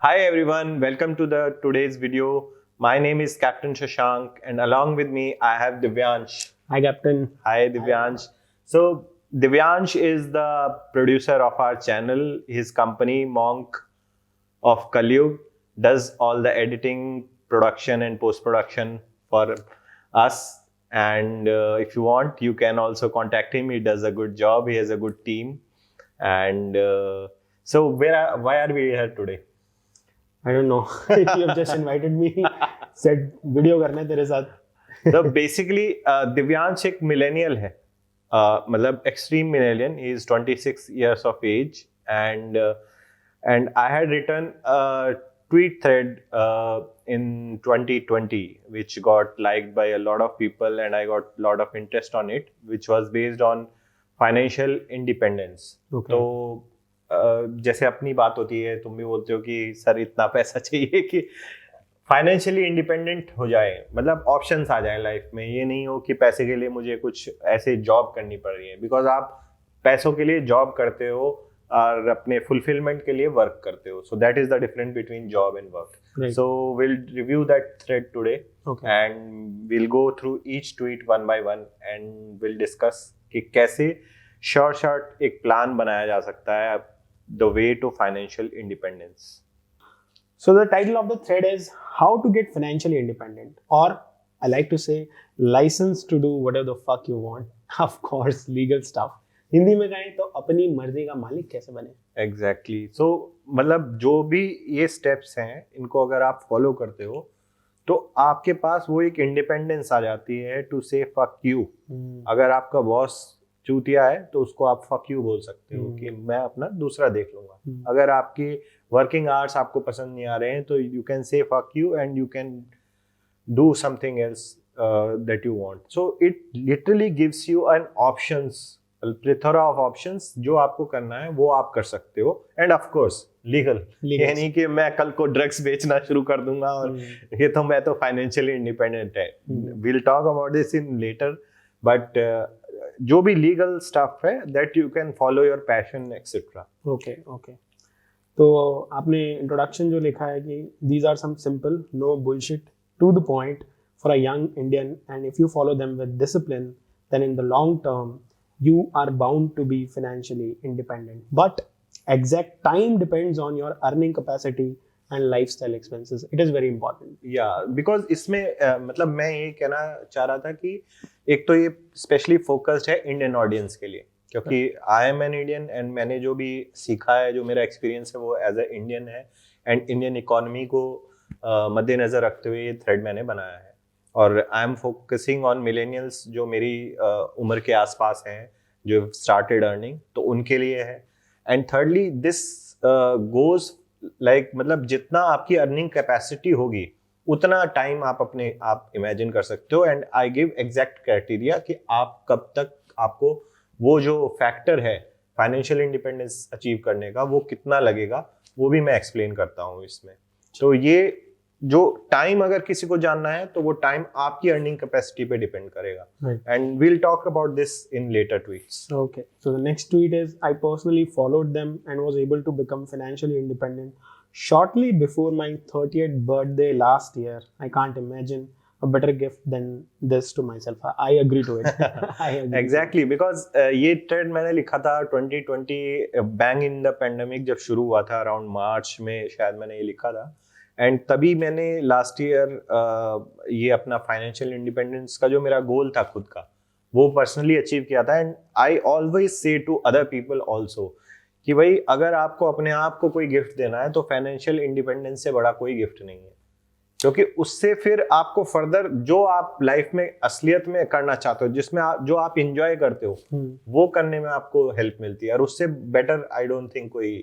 Hi everyone, welcome to the today's video. My name is Captain Shashank and along with me I have Divyansh. Hi, Captain. Hi Divyansh. So Divyansh is the producer of our channel. His company Monk of Kalyug does all the editing, production and post-production for us. And if you want, you can also contact him. He does a good job. He has a good team. And so why are we here today? I don't know. You have just invited me. Said video करना है तेरे साथ. तो basically Divyansh एक millennial है, मतलब extreme millennial. He is 26 years of age and I had written a tweet thread in 2020 which got liked by a lot of people and I got a lot of interest on it, which was based on financial independence. Okay. तो जैसे अपनी बात होती है, तुम भी बोलते हो कि सर इतना पैसा चाहिए कि फाइनेंशियली इंडिपेंडेंट हो जाए, मतलब ऑप्शंस आ जाए लाइफ में. ये नहीं हो कि पैसे के लिए मुझे कुछ ऐसे जॉब करनी पड़ रही है, बिकॉज आप पैसों के लिए जॉब करते हो और अपने फुलफिलमेंट के लिए वर्क करते हो. So that is the difference between job and work. So will review that thread today and will go through each tweet one by one and will discuss कि कैसे शॉर्ट एक प्लान बनाया जा सकता है, the way to financial independence. So the title of the thread is How to Get Financially Independent, or I like to say license to do whatever the fuck you want. Of course, legal stuff. Hindi में कहें तो अपनी मर्जी का मालिक कैसे बने. Exactly. सो मतलब जो भी ये स्टेप्स हैं, इनको अगर आप फॉलो करते हो तो आपके पास वो एक इंडिपेंडेंस आ जाती है टू से फक यू. अगर आपका बॉस चूतिया है तो उसको आप फक यू बोल सकते हो कि मैं अपना दूसरा देख लूंगा. अगर आपकी वर्किंग आवर्स आपको पसंद नहीं आ रहे हैं तो you can say fuck you and you can do something else that you want. So it literally gives you an options, plethora of options. जो आपको करना है वो आप कर सकते हो, एंड ऑफ कोर्स लीगल. ये नहीं कि मैं कल को ड्रग्स बेचना शुरू कर दूंगा और ये तो मैं तो फाइनेंशियली इंडिपेंडेंट है. Will talk about this in later, but जो भी लीगल स्टफ है that you can follow your passion etcetera. Okay. तो आपने इंट्रोडक्शन जो लिखा है कि these are some simple, no bullshit, to the point for a young Indian, and if you follow them with discipline, then in the long term you are bound to be financially independent. But exact time depends on your earning capacity and lifestyle expenses. It is very important. या because इसमें मतलब मैं ये कहना चाह रहा था कि एक तो ये स्पेशली फोकस्ड है इंडियन ऑडियंस के लिए, क्योंकि I am an Indian and मैंने जो भी सीखा है, जो मेरा एक्सपीरियंस है वो एज ए इंडियन है, एंड इंडियन इकोनॉमी को मद्देनज़र रखते हुए ये थ्रेड मैंने बनाया है. और I am focusing on millennials जो मेरी उम्र के आसपास हैं, जो स्टार्टेड अर्निंग, तो उनके लिए है. And thirdly this goes like, मतलब जितना आपकी अर्निंग कैपेसिटी होगी उतना टाइम आप इमेजिन कर सकते हो. And I give exact criteria कि आप कब तक आपको वो जो फैक्टर है फाइनेंशियल इंडिपेंडेंस अचीव करने का वो कितना लगेगा, वो भी मैं एक्सप्लेन करता हूँ इसमें. तो ये जो टाइम अगर किसी को जानना है तो वो टाइम आपकी अर्निंग कैपेसिटी पे डिपेंड करेगा. And will talk about this in later tweets. Okay. So the next tweet is I personally followed them and was able to become financially independent shortly before my 30th birthday last year. I can't imagine a better gift than this to myself. I agree to it. I agree. Exactly, because ये trade मैंने लिखा था 2020 bang in the pandemic जब शुरू हुआ था, around March में शायद मैंने ये लिखा था. एंड तभी मैंने लास्ट ईयर ये अपना फाइनेंशियल इंडिपेंडेंस का जो मेरा गोल था खुद का, वो पर्सनली अचीव किया था. And I always say to other people also कि भाई अगर आपको अपने आप को कोई गिफ्ट देना है तो फाइनेंशियल इंडिपेंडेंस से बड़ा कोई गिफ्ट नहीं है, क्योंकि उससे फिर आपको फर्दर जो आप लाइफ में असलियत में करना चाहते हो, जिसमें जो आप इंजॉय करते हो, वो करने में आपको हेल्प मिलती है. और उससे बेटर आई डोंट थिंक कोई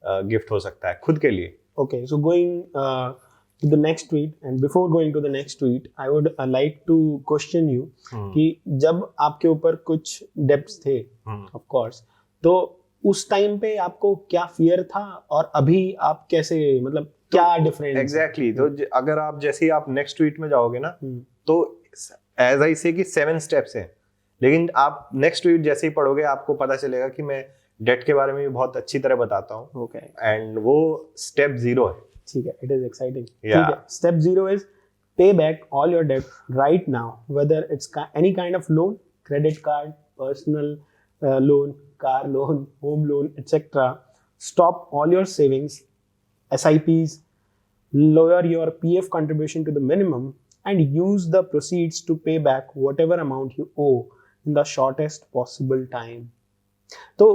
गिफ्ट हो सकता है खुद के लिए. Okay, so going to the next tweet, and before going to the next tweet, I would like to question you कि जब आपके ऊपर कुछ डेब्ट्स थे, of course, तो उस टाइम पे आपको क्या फियर था और अभी आप कैसे, मतलब क्या डिफरेंस? एग्जैक्टली. तो अगर आप जैसे ही आप नेक्स्ट ट्वीट में जाओगे ना, तो एज आई से कि 7 स्टेप्स हैं, लेकिन आप नेक्स्ट ट्वीट जैसे ही पढ़ोगे आपको पता चलेगा कि मैं डेट के बारे में भी बहुत अच्छी तरह बताता हूँ. Okay. एंड वो स्टेप 0 है. ठीक है, it is exciting. Yeah. ठीक है, step 0 is pay back all your debt right now, whether it's any kind of loan, credit card, personal loan, car loan, home loan, etc. Stop all your savings, SIPs, lower your PF contribution to the minimum, and use the proceeds to pay back whatever amount you owe in the shortest possible time. तो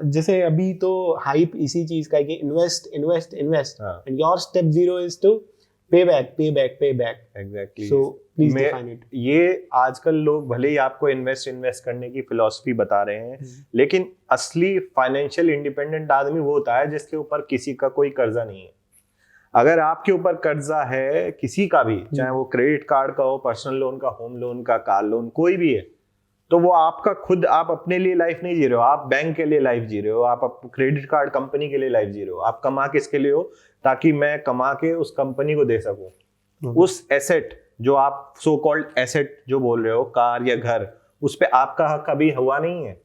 जैसे अभी तो hype इसी चीज का है कि invest invest invest, and your step 0 is to pay back pay back pay back. Exactly. So please define it. ये आजकल लोग भले ही आपको इन्वेस्ट करने की फिलॉसफी बता रहे हैं, लेकिन असली फाइनेंशियल इंडिपेंडेंट आदमी वो होता है जिसके ऊपर किसी का कोई कर्जा नहीं है. अगर आपके ऊपर कर्जा है किसी का भी, चाहे वो क्रेडिट कार्ड का हो, पर्सनल लोन का, होम लोन का, कार लोन, कोई भी है, तो वो आपका खुद, आप अपने लिए लाइफ नहीं जी रहे हो, आप बैंक के लिए लाइफ जी रहे हो, आप क्रेडिट कार्ड कंपनी के लिए लाइफ जी रहे हो. आप कमा किसके लिए हो? ताकि मैं कमा के उस कंपनी को दे सकूं. उस एसेट जो आप सो कॉल्ड एसेट जो बोल रहे हो, कार या घर, उस पे आपका हक अभी हुआ नहीं है,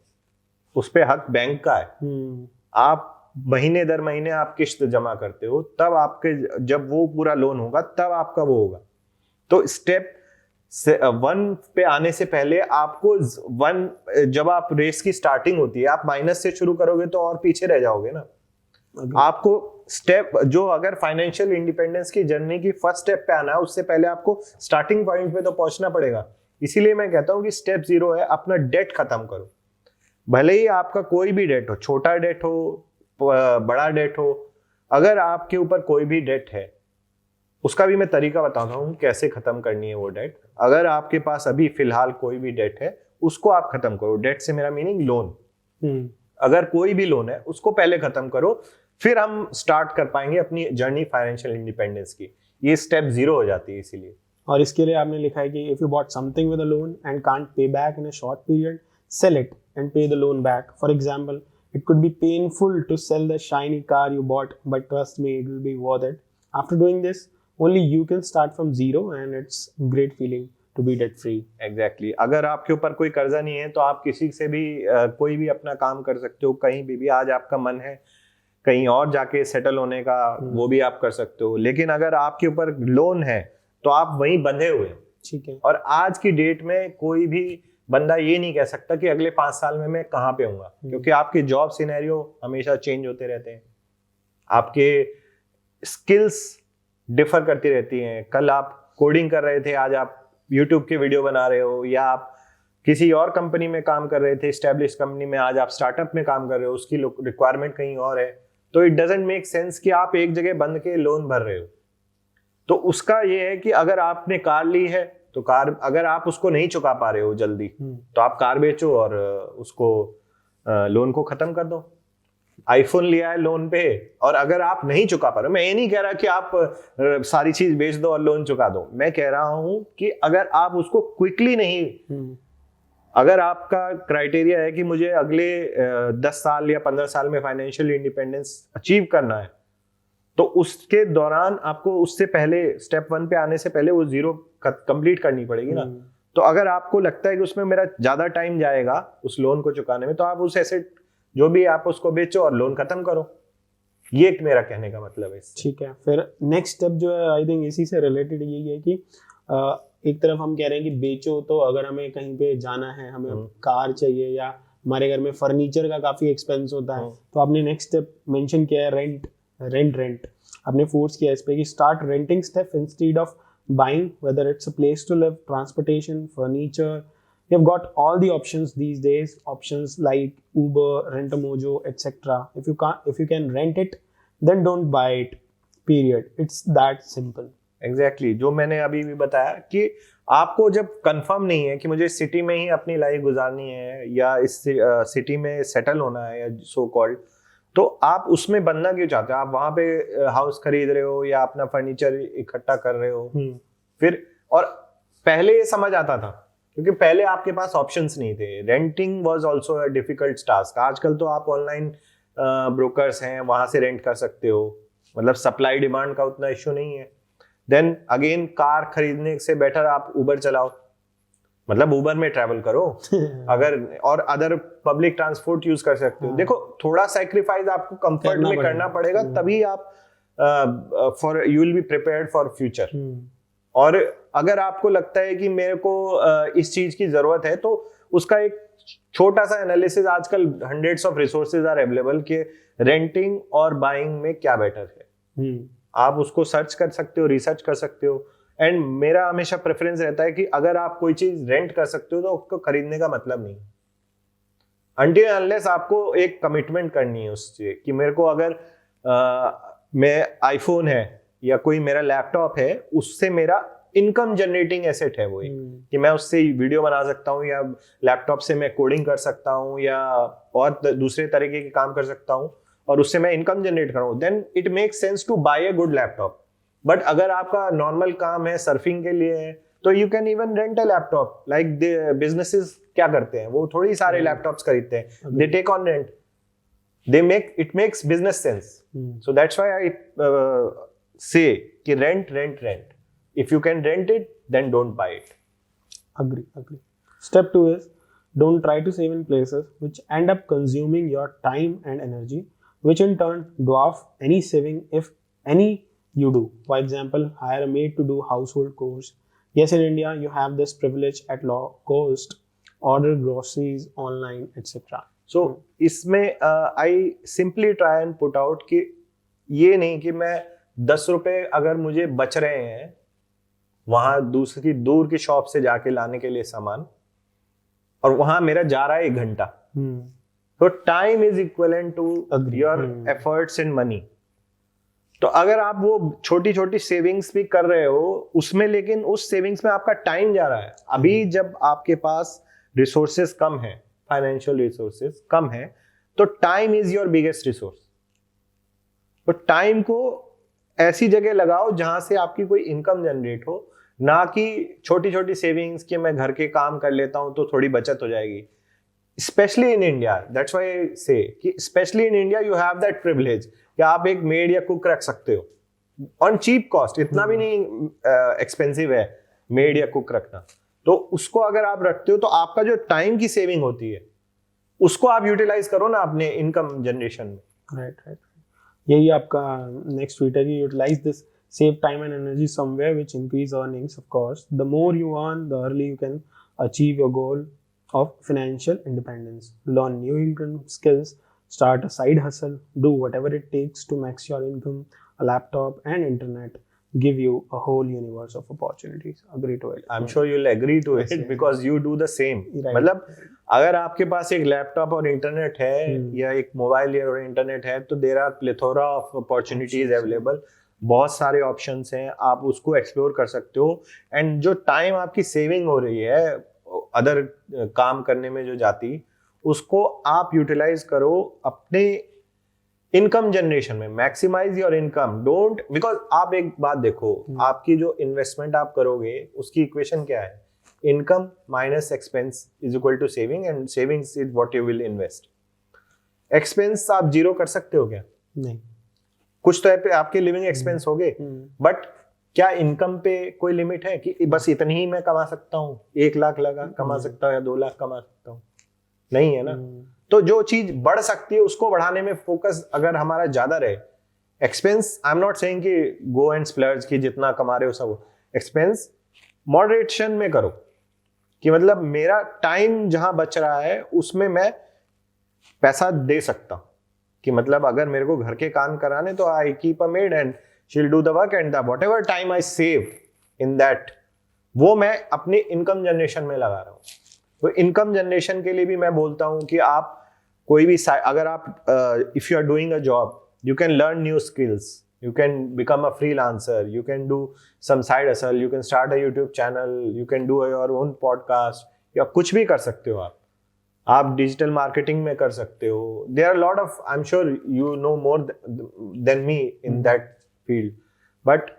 उस पे हक बैंक का है. आप महीने दर महीने आप किस्त जमा करते हो, तब आपके जब वो पूरा लोन होगा तब आपका वो होगा. तो स्टेप 1 पे आने से पहले आपको 1, जब आप रेस की स्टार्टिंग होती है, आप माइनस से शुरू करोगे तो और पीछे रह जाओगे ना. आपको स्टेप जो, अगर फाइनेंशियल इंडिपेंडेंस की जर्नी की फर्स्ट स्टेप पे आना है, उससे पहले आपको स्टार्टिंग पॉइंट पे तो पहुंचना पड़ेगा. इसीलिए मैं कहता हूं कि स्टेप 0 है अपना डेट खत्म करो. भले ही आपका कोई भी डेट हो, छोटा डेट हो, बड़ा डेट हो, अगर आपके ऊपर कोई भी डेट है, उसका भी मैं तरीका बताता हूँ कैसे खत्म करनी है वो डेट. अगर आपके पास अभी फिलहाल कोई भी डेट है, उसको आप खत्म करो. डेट से मेरा मीनिंग लोन. अगर कोई भी लोन है उसको पहले खत्म करो, फिर हम स्टार्ट कर पाएंगे अपनी जर्नी फाइनेंशियल इंडिपेंडेंस की. ये स्टेप 0 हो जाती है. इसीलिए, और इसके लिए आपने लिखा है कि if you bought something with a loan and can't pay back in a short period, sell it and pay the loan back. For example, it could be painful to sell the shiny car you bought, but trust me, it will be worth it. After doing this, only you can start from 0, and it's great feeling to be debt free. Exactly. अगर आपके ऊपर कोई कर्जा नहीं है तो आप किसी से भी कोई भी अपना काम कर सकते हो, कहीं भी आज आपका मन है कहीं और जाके सेटल होने का, वो भी आप कर सकते हो. लेकिन अगर आपके ऊपर लोन है तो आप वहीं बंधे हुए हैं. ठीक है. और आज की डेट में कोई भी बंदा ये नहीं कह सकता कि अगले 5 साल में मैं कहाँ पे हूँगा, क्योंकि आपके जॉब सिनेरियो हमेशा चेंज होते रहते हैं, आपके स्किल्स डिफर करती रहती हैं. कल आप कोडिंग कर रहे थे, आज आप यूट्यूब के वीडियो बना रहे हो, या आप किसी और कंपनी में काम कर रहे थे, एस्टेब्लिश कंपनी में, आज आप स्टार्टअप में काम कर रहे हो, उसकी रिक्वायरमेंट कहीं और है. तो इट डजंट मेक सेंस कि आप एक जगह बंद के लोन भर रहे हो. तो उसका ये है कि अगर आपने कार ली है तो कार, अगर आप उसको नहीं चुका पा रहे हो जल्दी, तो आप कार बेचो और उसको लोन को खत्म कर दो. आईफोन लिया है लोन पे, और अगर आप नहीं चुका पा रहे हो, मैं ये नहीं कह रहा कि आप सारी चीज बेच दो और लोन चुका दो. मैं कह रहा हूं कि अगर आप उसको क्विकली नहीं, अगर आपका क्राइटेरिया है कि मुझे अगले 10 साल या 15 साल में फाइनेंशियल इंडिपेंडेंस अचीव करना है, तो उसके दौरान आपको उससे पहले स्टेप 1 पे आने से पहले वो 0 कंप्लीट करनी पड़ेगी ना. तो अगर आपको लगता है कि उसमें मेरा ज्यादा टाइम जाएगा उस लोन को चुकाने में, तो आप उस एसेट जो भी आप उसको बेचो और लोन खत्म करो. ये एक मेरा कहने का मतलब है. ठीक है. फिर नेक्स्ट स्टेप जो है, आई थिंक इसी से रिलेटेड यही है कि एक तरफ हम कह रहे हैं कि बेचो, तो अगर हमें कहीं पे जाना है, हमें कार चाहिए, या हमारे घर में फर्नीचर का काफी एक्सपेंस होता है, तो आपने नेक्स्ट स्टेप मेंशन किया है रेंट. आपने फोर्स किया इस पे कि start renting step instead of buying, whether it's a place to live, transportation, furniture. You've got all the options these days, options like Uber, Rent-A-Mojo, etc. If you can rent it, then don't buy it, period. It's that simple. Exactly. जो मैंने अभी भी बताया कि आपको जब confirm नहीं है कि मुझे सिटी में ही अपनी लाइफ गुजारनी है या इस सिटी में सेटल होना है, या सो कॉल्ड, तो आप उसमें बनना क्यों चाहते हो? आप वहां पे हाउस खरीद रहे हो या अपना फर्नीचर इकट्ठा कर रहे हो. फिर, और पहले ये समझ आता था क्योंकि पहले आपके पास ऑप्शंस नहीं थे. Renting was also a difficult task. आजकल तो आप ऑनलाइन ब्रोकर्स हैं, वहां से रेंट कर सकते हो, मतलब सप्लाई डिमांड का उतना इश्यू नहीं है. देन अगेन, कार खरीदने से बेटर आप उबर चलाओ, मतलब उबर में ट्रैवल करो अगर, और अदर पब्लिक ट्रांसपोर्ट यूज कर सकते हो. देखो, थोड़ा सैक्रिफाइस आपको कंफर्ट में करना पड़ेगा, तभी आप for you will be prepared for future. और अगर आपको लगता है कि मेरे को इस चीज की जरूरत है, तो उसका एक छोटा सा एनालिसिस, आजकल hundreds of resources are available कि रेंटिंग और बाइंग में क्या बेटर है। आप उसको सर्च कर सकते हो, रिसर्च कर सकते हो। एंड मेरा हमेशा प्रेफरेंस रहता है कि अगर आप कोई चीज रेंट कर सकते हो तो उसको खरीदने का मतलब नहीं, अनटिल अनलेस आपको एक कमिटमेंट करनी है उससे कि मेरे को अगर मैं आईफोन है या कोई मेरा लैपटॉप है, उससे मेरा इनकम जनरेटिंग एसेट है वो एक, कि मैं उससे वीडियो बना सकता हूँ या लैपटॉप से मैं कोडिंग कर सकता हूँ या और दूसरे तरीके के काम कर सकता हूँ और उससे मैं इनकम जनरेट कर रहा हूँ, then it makes sense to buy a good laptop. But अगर आपका नॉर्मल काम है, सर्फिंग के लिए है, तो you can even rent a laptop. Like businesses क्या करते हैं, वो थोड़ी सारे लैपटॉप्स खरीदते हैं, they take on rent, they make it makes business sense. So that's why I say कि rent if you can rent it, then don't buy it. Agree. Step 2 is don't try to save in places which end up consuming your time and energy, which in turn dwarf any saving, if any you do. For example, hire a maid to do household chores. Yes, in India you have this privilege at low cost, order groceries online, etc. So इसमें I simply try and put out कि ये नहीं कि मैं 10 रुपए अगर मुझे बच रहे हैं वहां दूसरी दूर की शॉप से जाके लाने के लिए सामान, और वहां मेरा जा रहा है 1 घंटा, तो time is equivalent to your efforts in money. तो अगर आप वो छोटी छोटी सेविंग्स भी कर रहे हो उसमें, लेकिन उस सेविंग्स में आपका टाइम जा रहा है। अभी जब आपके पास रिसोर्सेज कम है, फाइनेंशियल रिसोर्सेज कम है, तो time is your biggest resource. तो टाइम को ऐसी जगह लगाओ जहां से आपकी कोई इनकम जनरेट हो, ना कि छोटी छोटी सेविंग्स कि मैं घर के काम कर लेता हूं तो थोड़ी बचत हो जाएगी। Specially in India, that's why I say कि specially in India you have that privilege कि आप एक मेड या कुक रख सकते हो ऑन चीप कॉस्ट। इतना भी नहीं एक्सपेंसिव है मेड या कुक रखना। तो उसको अगर आप रखते हो तो आपका जो टाइम की सेविंग होती है उसको आप यूटिलाइज करो ना अपने इनकम जनरेशन में। राइट। यही आपका नेक्स्ट ट्वीट है कि utilise this, save time and energy somewhere which increase earnings. Of course, the more you earn, the early you can achieve your goal of financial independence. Learn new income skills, start a side hustle, do whatever it takes to max your income. A laptop and internet give you a whole universe of opportunities. Agree to it. I'm sure you'll agree to it because you do the same. मतलब अगर आपके पास एक laptop और internet है या एक mobile और internet है, तो there are plethora of opportunities available. बहुत सारे ऑप्शंस हैं, आप उसको एक्सप्लोर कर सकते हो। एंड जो टाइम आपकी सेविंग हो रही है अदर काम करने में जो जाती, उसको आप यूटिलाइज करो अपने इनकम जनरेशन में। Maximise your income, don't, because आप एक बात देखो, आपकी जो इन्वेस्टमेंट आप करोगे उसकी इक्वेशन क्या है? Income minus expense is equal to saving, and savings is what you will invest. Expense आप जीरो कर सकते हो क्या? नहीं। कुछ तो पे आपके लिविंग एक्सपेंस हो गए, बट क्या इनकम पे कोई लिमिट है कि बस इतनी ही मैं कमा सकता हूँ, 1 लाख लगा कमा सकता हूँ या 2 लाख कमा सकता हूँ? नहीं है ना। तो जो चीज बढ़ सकती है उसको बढ़ाने में फोकस अगर हमारा ज्यादा रहे। Expense, I am not saying कि गो एंड स्प्लर्ज की जितना कमा रहे हो सब, एक्सपेंस मॉडरेशन में करो कि मतलब मेरा टाइम जहां बच रहा है उसमें मैं पैसा दे सकता हूँ। कि मतलब अगर मेरे को घर के काम कराने तो I keep a made and she will do the work, and the whatever time I save in that, वो मैं अपने इनकम जनरेशन में लगा रहा हूँ। तो इनकम जनरेशन के लिए भी मैं बोलता हूँ कि आप कोई भी अगर आप if you are doing a job, you can learn new skills, you can become a freelancer, you can do some side hustle, you can start a YouTube channel, you can do your own podcast, या कुछ भी कर सकते हो आप digital marketing में कर सकते हो। There are lot of, I am sure you know more than me in that field, but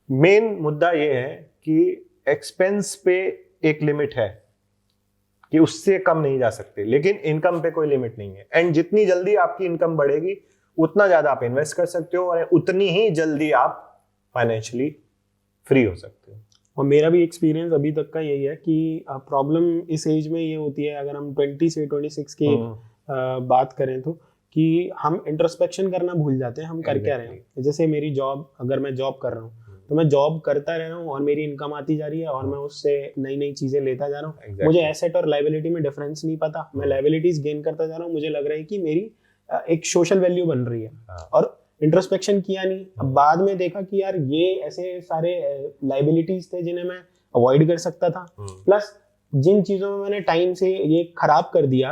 main मुद्दा ये है कि एक्सपेंस पे एक लिमिट है कि उससे कम नहीं जा सकते, लेकिन इनकम पे कोई लिमिट नहीं है। एंड जितनी जल्दी आपकी इनकम बढ़ेगी उतना ज्यादा आप इन्वेस्ट कर सकते हो और उतनी ही जल्दी आप फाइनेंशियली फ्री हो सकते हो। और मेरा भी एक्सपीरियंस अभी तक का यही है कि प्रॉब्लम इस एज में ये होती है, अगर हम 20 से 26 की बात करें तो, कि हम इंट्रोस्पेक्शन करना भूल जाते हैं, हम कर क्या रहे हैं। जैसे मेरी जॉब, अगर मैं जॉब कर रहा हूँ तो मैं जॉब करता रह रहा हूँ और मेरी इनकम आती जा रही है और मैं उससे नई नई चीजें लेता जा रहा हूँ। मुझे एसेट और लायबिलिटी में डिफरेंस नहीं पता, मैं लायबिलिटीज गेन करता जा रहा हूँ, मुझे लग रहा है कि मेरी एक सोशल वैल्यू बन रही है और इंट्रोस्पेक्शन किया नहीं। अब बाद में देखा कि यार ये ऐसे सारे लायबिलिटीज थे जिन्हें मैं अवॉइड कर सकता था, प्लस जिन चीजों में मैंने टाइम से ये खराब कर दिया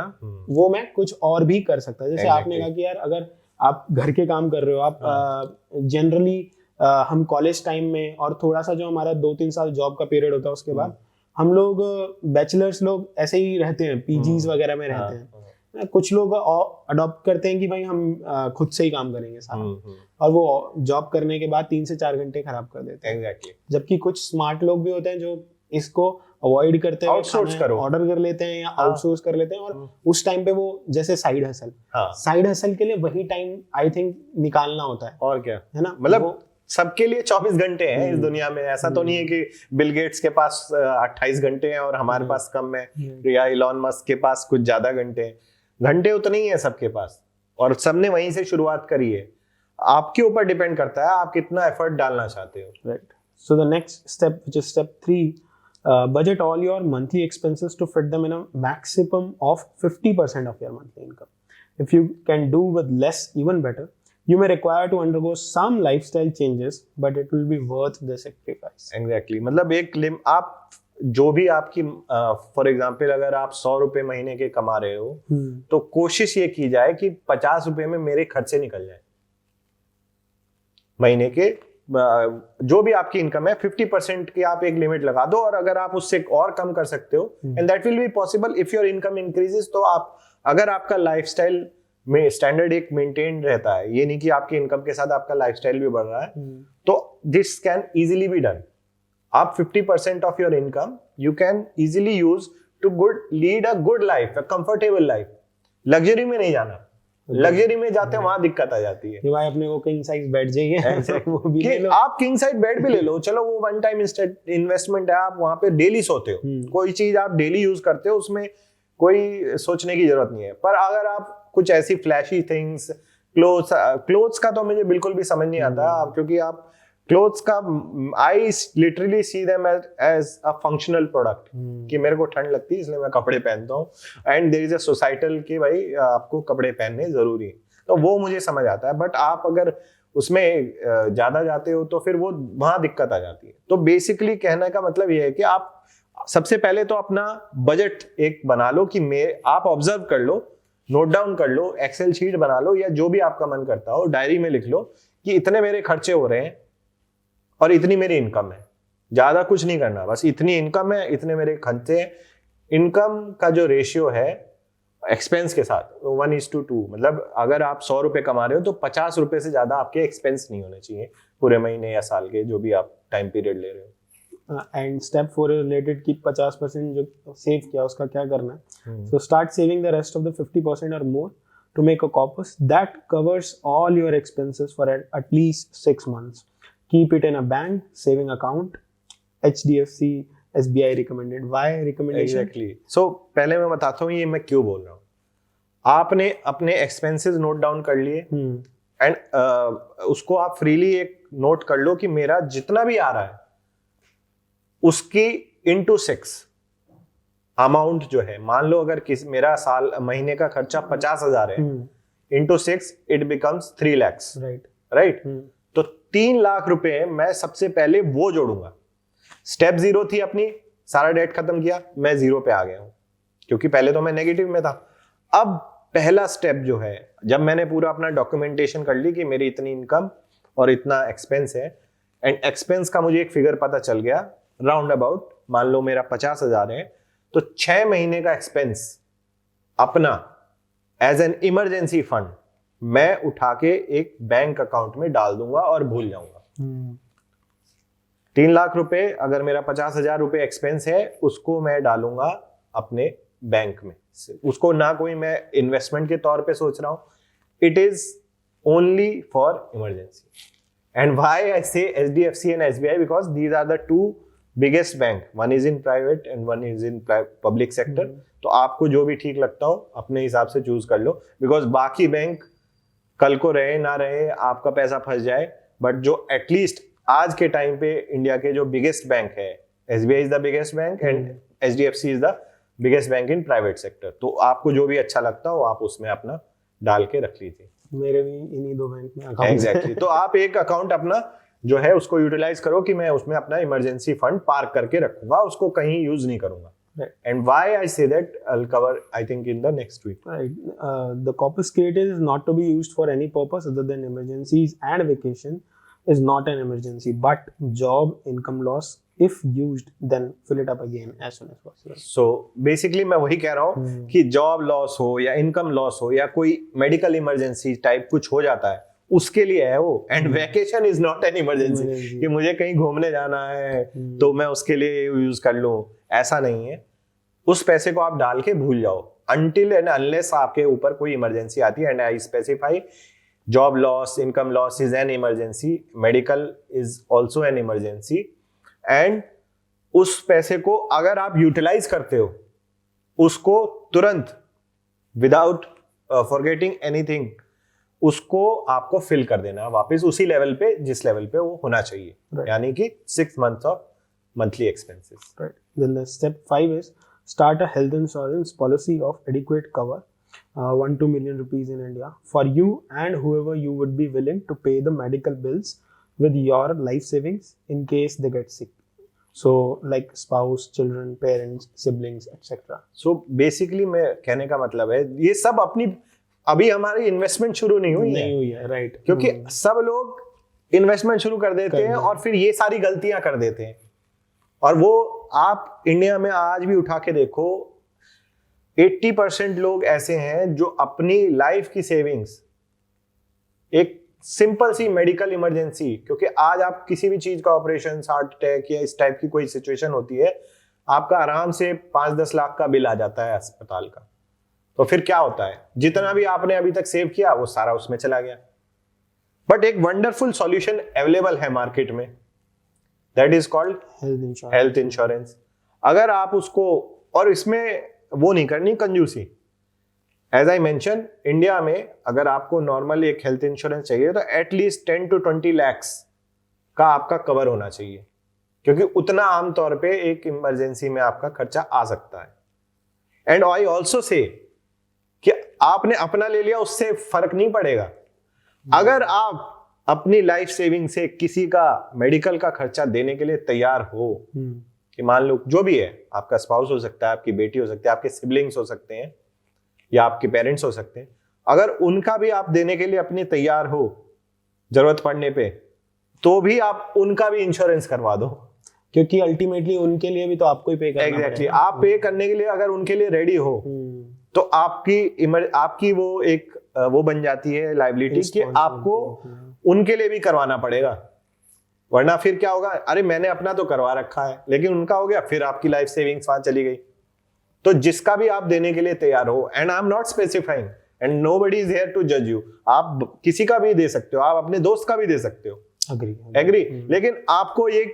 वो मैं कुछ और भी कर सकता। जैसे आपने कहा कि यार अगर आप घर के काम कर रहे हो, आप जनरली हम कॉलेज टाइम में और थोड़ा सा जो हमारा 2-3 साल जॉब का पीरियड होता है उसके बाद हम लोग बैचलर्स लोग ऐसे ही रहते हैं, पीजीज वगैरह में रहते हैं। कुछ लोग अडॉप्ट करते हैं कि भाई हम खुद से ही काम करेंगे सारा, और वो जॉब करने के बाद 3 से 4 घंटे खराब कर देते हैं। एग्जैक्टली। जबकि कुछ स्मार्ट लोग भी होते हैं जो इसको अवॉइड करते हैं, आउटसोर्स करो, ऑर्डर कर लेते हैं या आउटसोर्स कर लेते हैं, और उस टाइम पे वो जैसे साइड हसल के लिए वही टाइम आई थिंक निकालना होता है। और क्या है ना, मतलब सबके लिए 24 घंटे हैं इस दुनिया में। ऐसा तो नहीं है कि बिल गेट्स के पास 28 घंटे हैं और हमारे पास कम है, या इलॉन मस्क के पास कुछ ज्यादा घंटे हैं। घंटे उतने ही है सबके पास और सबने वहीं से शुरुआत करी है। आपके ऊपर डिपेंड करता है आप कितना एफर्ट डालना चाहते हो। Right. So the next step, which is step 3, budget all your monthly expenses to fit them in a maximum of 50% of your monthly income. If you can do with less, even better. You may require to undergo some lifestyle changes, but it will be worth the sacrifice. Exactly. मतलब एक आप जो भी आपकी for example अगर आप 100 रुपए महीने के कमा रहे हो तो कोशिश ये की जाए कि 50 रुपए में मेरे खर्चे निकल जाए महीने के। जो भी आपकी इनकम है 50% की आप एक लिमिट लगा दो, और अगर आप उससे और कम कर सकते हो and that will be possible if your income increases. तो आप अगर आपका लाइफस्टाइल में स्टैंडर्ड एक मेंटेन रहता है, ये नहीं कि आपकी इनकम के साथ आपका लाइफस्टाइल भी बढ़ रहा है, तो this can easily be done. आप 50% of your income you can easily use to lead a good life, a comfortable life. Luxury में नहीं जाना, लग्जरी में जाते हैं वहां दिक्कत आ जाती है। भाई अपने को किंग साइज बेड चाहिए वो भी ले लो। आप किंग साइज बेड भी ले लो, चलो वो वन टाइम इन्वेस्टमेंट है, आप वहां पे डेली सोते हो, कोई चीज आप डेली यूज करते हो, उसमें कोई सोचने की जरूरत नहीं है। पर अगर आप कुछ ऐसी फ्लैशी थिंग्स, क्लोथ्स का तो मुझे बिल्कुल भी समझ नहीं आता, क्योंकि आप क्लोथ्स का I literally see them as a functional product, कि मेरे को ठंड लगती है इसलिए मैं कपड़े पहनता हूँ, and there is a societal कि भाई आपको कपड़े पहनने जरूरी है, तो वो मुझे समझ आता है। बट आप अगर उसमें ज्यादा जाते हो तो फिर वो वहां दिक्कत आ जाती है। तो बेसिकली कहने का मतलब ये है कि आप सबसे पहले तो अपना बजट एक बना लो, कि आप ऑब्जर्व कर लो, नोट डाउन कर लो, एक्सेल शीट बना लो, या जो भी आपका मन करता हो डायरी में लिख लो कि इतने मेरे खर्चे हो रहे हैं और इतनी मेरी इनकम है। ज्यादा कुछ नहीं करना, बस इतनी इनकम है, इतने मेरे खर्चे हैं। इनकम का जो रेशियो है एक्सपेंस के साथ 1:2, मतलब अगर आप 100 रुपए कमा रहे हो तो 50 रुपए से ज्यादा आपके एक्सपेंस नहीं होने चाहिए पूरे महीने या साल के, जो भी आप टाइम पीरियड ले रहे हो। एंड स्टेप 4 इज रिलेटेड कि 50% जो सेव किया उसका क्या करना है। So start saving the rest of the 50% और more to make a corpus that covers all your expenses for at least 6 months. Keep it in a bank saving account. HDFC, SBI recommended. Why recommendation? Exactly. So पहले मैं बताता हूँ ये मैं क्यों बोल रहा हूँ। आपने अपने एक्सपेंसेस नोट डाउन कर लिए एंड उसको आप फ्रीली एक नोट कर लो कि मेरा जितना भी आ रहा है उसकी into 6 अमाउंट जो है, मान लो अगर मेरा साल महीने का खर्चा 50,000 है, into 6 it becomes 3 lakhs. Right? तो 3 लाख रुपए मैं सबसे पहले वो जोड़ूंगा। स्टेप 0 थी अपनी, सारा डेट खत्म किया, मैं 0 पे आ गया हूं, क्योंकि पहले तो मैं नेगेटिव में था। अब पहला स्टेप जो है, जब मैंने पूरा अपना डॉक्यूमेंटेशन कर ली कि मेरी इतनी इनकम और इतना एक्सपेंस है, एंड एक्सपेंस का मुझे एक फिगर पता चल गया राउंड अबाउट, मान लो मेरा 50,000 है, तो 6 महीने का एक्सपेंस अपना एज एन इमरजेंसी फंड मैं उठा के एक बैंक अकाउंट में डाल दूंगा और भूल जाऊंगा। 3 लाख रुपए अगर मेरा 50,000 रुपए एक्सपेंस है, उसको मैं डालूंगा अपने बैंक में। उसको ना कोई मैं इन्वेस्टमेंट के तौर पे सोच रहा हूं, it is only for emergency. And why I say HDFC and SBI, because these are the 2 biggest bank, one is in private and one is in public sector. तो आपको जो भी ठीक लगता हो अपने हिसाब से चूज कर लो, बिकॉज बाकी बैंक कल को रहे ना रहे आपका पैसा फंस जाए, बट जो एटलीस्ट आज के टाइम पे इंडिया के जो बिगेस्ट बैंक है, SBI is the biggest bank and HDFC is the biggest bank in private sector, तो आपको जो भी अच्छा लगता हो आप उसमें अपना डाल के रख लीजिए। मेरे भी इन्हीं 2 बैंक में अकाउंट एग्जैक्टली तो आप एक अकाउंट अपना जो है उसको यूटिलाइज करो कि मैं उसमें अपना इमरजेंसी फंड पार्क करके रखूंगा, उसको कहीं यूज नहीं करूंगा। Right. And why I say that I'll cover I think in the next tweet. Right. The corpus created is not to be used for any purpose other than emergencies, and vacation is not an emergency, but job income loss, if used, then fill it up again as soon as possible. So basically मैं वही कह रहा हूँ कि job loss हो या income loss हो या कोई मेडिकल इमरजेंसी टाइप कुछ हो जाता है उसके लिए है वो। And vacation is not an emergency कि मुझे कहीं घूमने जाना है तो मैं उसके लिए यूज कर लूँ, ऐसा नहीं है। उस पैसे को आप डाल के भूल जाओ until and unless आपके ऊपर कोई इमरजेंसी आती है। And I specify job loss, income loss is an emergency, medical is also an emergency. And उस पैसे को अगर आप यूटिलाइज करते हो उसको तुरंत विदाउट फॉरगेटिंग एनीथिंग उसको आपको फिल कर देना वापस उसी लेवल पे जिस लेवल पे वो होना चाहिए, यानी कि 6 months of monthly expenses. Right. Then the step 5 is start a health insurance policy of adequate cover, 1-2 million rupees in India, for you and whoever you would be willing to pay the medical bills with your life savings in case they get sick. So like spouse, children, parents, siblings, etc. So basically मैं कहने का मतलब है ये सब अपनी अभी हमारी इन्वेस्टमेंट शुरू नहीं हुई है, राइट, क्योंकि सब लोग इन्वेस्टमेंट शुरू कर देते हैं और फिर ये सारी गलतियां कर देते हैं। और वो आप इंडिया में आज भी उठा के देखो 80% लोग ऐसे हैं जो अपनी लाइफ की सेविंग्स एक सिंपल सी मेडिकल इमरजेंसी, क्योंकि आज आप किसी भी चीज का ऑपरेशन, हार्ट अटैक या इस टाइप की कोई सिचुएशन होती है आपका आराम से 5-10 लाख का बिल आ जाता है अस्पताल का। तो फिर क्या होता है, जितना भी आपने अभी तक सेव किया वो सारा उसमें चला गया। बट एक वंडरफुल सॉल्यूशन अवेलेबल है मार्केट में, that is called health insurance. अगर आप उसको, और इसमें वो नहीं करनी कंजूसी, एज आई मेंशन इंडिया में अगर आपको नॉर्मल एक हेल्थ इंश्योरेंस चाहिए तो एटलीस्ट 10 to 20 lakhs का आपका कवर होना चाहिए, क्योंकि उतना आमतौर पे एक इमरजेंसी में आपका खर्चा आ सकता है। एंड आई ऑल्सो से कि आपने अपना ले लिया उससे फर्क नहीं पड़ेगा। अगर आप अपनी लाइफ सेविंग से किसी का मेडिकल का खर्चा देने के लिए तैयार हो, कि मान लो जो भी है, आपका स्पाउस हो सकता है, आपकी बेटी हो सकती है, आपके सिबलिंग्स हो सकते हैं या आपके पेरेंट्स हो सकते हैं, अगर उनका भी आप देने के लिए अपने तैयार हो जरूरत पड़ने पे, तो भी आप उनका भी इंश्योरेंस करवा दो, क्योंकि अल्टीमेटली उनके लिए भी तो आपको ही पे करना पड़ेगा। एग्जैक्टली, आप पे करने के लिए अगर उनके लिए रेडी हो तो आपकी वो एक वो बन जाती है लायबिलिटी कि आपको उनके लिए भी करवाना पड़ेगा। वरना फिर क्या होगा, अरे मैंने अपना तो करवा रखा है लेकिन उनका हो गया, फिर आपकी लाइफ सेविंग्स वहां चली गई। तो जिसका भी आप देने के लिए तैयार हो, and I am not specifying and nobody is here to जज यू, आप किसी का भी दे सकते हो, आप अपने दोस्त का भी दे सकते हो, एग्री। लेकिन आपको ये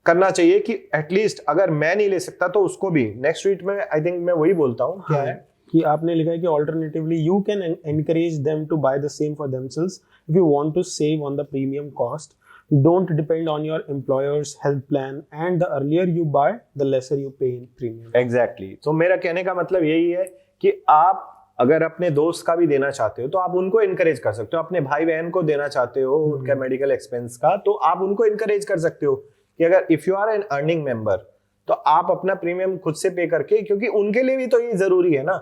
करना चाहिए कि एटलीस्ट अगर मैं नहीं ले सकता तो उसको भी। नेक्स्ट ट्वीट में आई थिंक मैं वही बोलता हूँ, क्या है कि आपने लिखा है कि alternatively you can encourage them to buy the same for themselves if you want to save on the premium cost. Don't depend on your employer's health plan, and the earlier you buy, the lesser you pay in premium. Exactly. तो मेरा कहने का मतलब यही है कि आप अगर अपने दोस्त का भी देना चाहते हो तो आप उनको इनकरेज कर सकते हो, अपने भाई बहन को देना चाहते हो उनका मेडिकल एक्सपेंस का, तो आप उनको इनकरेज कर सकते हो कि अगर if you are an earning member तो आप अपना प्रीमियम खुद से पे करके, क्योंकि उनके लिए भी तो ये जरूरी है ना,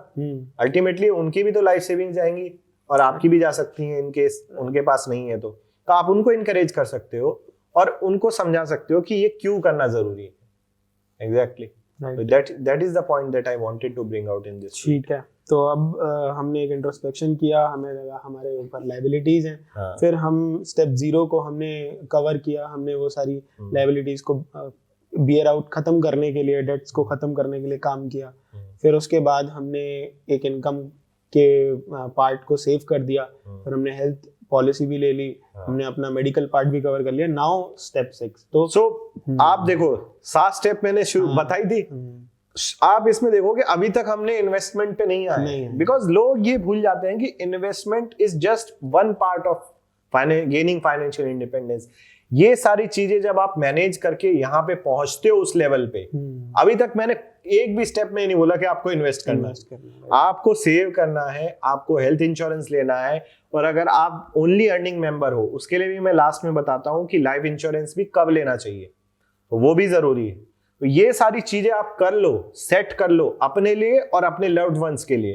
अल्टीमेटली उनकी भी तो लाइफ सेविंग्स जाएंगी और आपकी भी जा सकती है इनकेस उनके पास नहीं है तो आप उनको इनकरेज कर सकते हो और उनको समझा सकते हो कि ये क्यों करना जरूरी है। Exactly, that is the point that I wanted to bring out in this. ठीक है, तो अब हमने एक इंट्रोस्पेक्शन किया, हमें लगा हमारे ऊपर लायबिलिटीज हैं। हाँ। फिर हम स्टेप 0 को हमने कवर किया, हमने वो सारी लायबिलिटीज को बियर आउट खत्म करने के लिए, डेट्स को खत्म करने के लिए काम किया। फिर उसके बाद हमने एक इनकम के पार्ट को सेव कर दिया, फिर हमने हेल्थ पॉलिसी भी ले ली, हमने अपना मेडिकल पार्ट भी कवर कर लिया। Now step 6। तो आप देखो 7 स्टेप मैंने बताई थी, आप इसमें देखोगे अभी तक हमने इन्वेस्टमेंट पे नहीं नहीं आए, है। बिकॉज लोग ये भूल जाते हैं कि investment is just one part of gaining financial independence. ये सारी चीजें जब आप मैनेज करके यहाँ पे पहुंचते हो उस लेवल पे, अभी तक मैंने एक भी स्टेप में नहीं बोला कि आपको इन्वेस्ट करना है। आपको सेव करना है, आपको हेल्थ इंश्योरेंस लेना है, और अगर आप ओनली अर्निंग मेंबर हो उसके लिए भी मैं लास्ट में बताता हूँ कि लाइफ इंश्योरेंस भी कब लेना चाहिए, तो वो भी जरूरी है। तो ये सारी चीजें आप कर लो, सेट कर लो अपने लिए और अपने लव्ड वंस के लिए,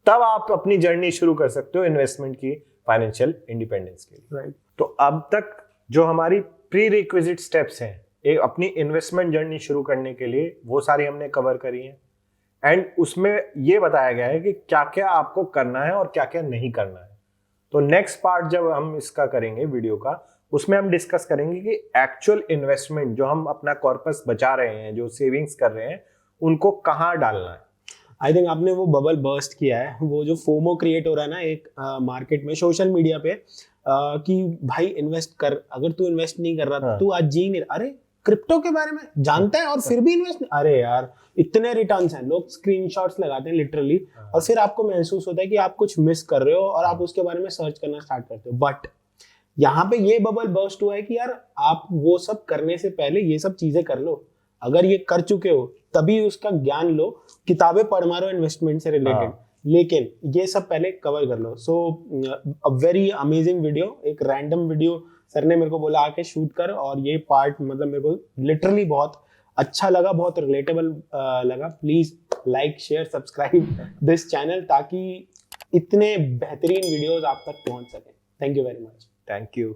तब आप अपनी जर्नी शुरू कर सकते हो इन्वेस्टमेंट की, फाइनेंशियल इंडिपेंडेंस के लिए। राइट। तो अब तक जो हमारी प्री रिक्विजिट स्टेप्स हैं एक अपनी इन्वेस्टमेंट जर्नी शुरू करने के लिए, वो सारी हमने कवर करी हैं, एंड उसमें ये बताया गया है कि क्या क्या आपको करना है और क्या क्या नहीं करना है। तो नेक्स्ट पार्ट जब हम इसका करेंगे वीडियो का, उसमें हम डिस्कस करेंगे कि एक्चुअल इन्वेस्टमेंट जो हम अपना कॉर्पस बचा रहे हैं, जो सेविंग्स कर रहे हैं, उनको कहाँ डालना है। आई थिंक आपने वो बबल बर्स्ट किया है, वो जो फोमो क्रिएट हो रहा है ना एक मार्केट में, सोशल मीडिया पे, कि भाई इन्वेस्ट कर, अगर तू इन्वेस्ट नहीं कर रहा हाँ। तू आज जी नहीं, अरे क्रिप्टो के बारे में जानता है और फिर भी इन्वेस्ट, अरे यार इतने रिटर्न्स हैं, लोग स्क्रीनशॉट्स लगाते हैं लिटरली, और फिर आपको महसूस होता है कि आप कुछ मिस कर रहे हो और आप उसके बारे में सर्च करना स्टार्ट करते हो। बट यहाँ पे ये बबल बर्स्ट हुआ है कि यार आप वो सब करने से पहले ये सब चीजें कर लो, अगर ये कर चुके हो तभी उसका ज्ञान लो, किताबें पढ़ मारो इन्वेस्टमेंट से रिलेटेड, लेकिन ये सब पहले कवर कर लो। सो अ वेरी अमेजिंग वीडियो, एक रैंडम वीडियो सर ने मेरे को बोला आके शूट कर, और ये पार्ट मतलब मेरे को लिटरली बहुत अच्छा लगा, बहुत रिलेटेबल लगा। Please like share subscribe this channel ताकि इतने बेहतरीन वीडियोस आप तक पहुंच सके। Thank you very much. Thank you.